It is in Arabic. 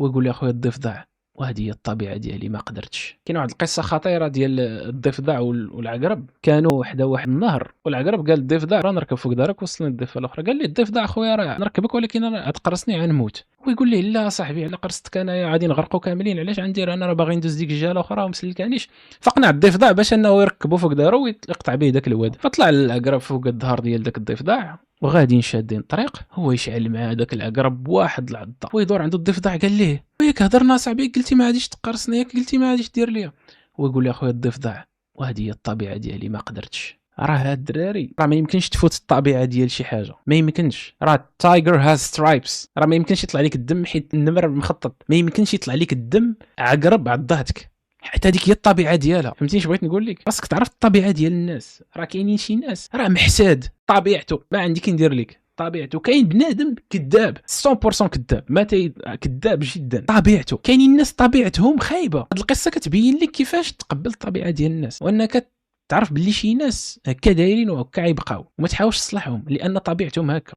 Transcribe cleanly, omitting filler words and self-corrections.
ويقول لي اخويا الضفدع، وهذه هي الطبيعه ديالي ما قدرتش. كاين واحد القصه خطيره ديال الضفدع والعقرب. كانوا حدا واحد النهر، والعقرب قال الضفدع راه نركب فوق دارك. وصلني الضفه الاخرى قال لي الضفدع اخويا راه نركبك ولكن انا تقرصني غنموت. ويقول لي لا صاحبي، على قرصتك انايا غادي نغرقوا كاملين، علاش غندير انا؟ راه باغي ندوز ديك الجهه الاخرى ومسلكانيش. فقنع الضفدع باش انه يركبوا فوق دارو ويقطع به داك الواد. فطلع العقرب فوق الظهر ديال داك الضفدع وغاديين شادين الطريق. هو يشعل مع داك العقرب بواحد العضه، ويدور عند الضفدع قال ليه وياك هضرنا صاحبي، قلتي ما غاديش تقرصني، ياك قلتي ما غاديش دير ليا. ويقول لي اخويا الضفدع، وهذه هي الطبيعه ديالي ما قدرتش. راه هاد الدراري راه ما يمكنش تفوت الطبيعه ديال شي حاجه، ما يمكنش. راه تايجر هاز سترايبس، راه ما يمكنش يطلع لك الدم حيت النمر مخطط، ما يمكنش يطلع لك الدم عقرب عضاتك. حتى هذيك هي الطبيعه ديالها. فهمتيني اش بغيت نقول لك؟ خاصك تعرف الطبيعه ديال الناس. راه كاينين شي ناس راه محساد، طبيعته ما عندي كندير لك طبيعته. كاين بنادم كذاب 100% كذاب، ما كذاب جدا طبيعته. كاينين الناس طبيعتهم خايبه. هاد القصه كتبين لك كيفاش تقبل الطبيعه ديال الناس، وانك تعرف باللي شي ناس هكا دايرين وهكا غيبقاو، وما تحاولش تصلحهم لان طبيعتهم هكا.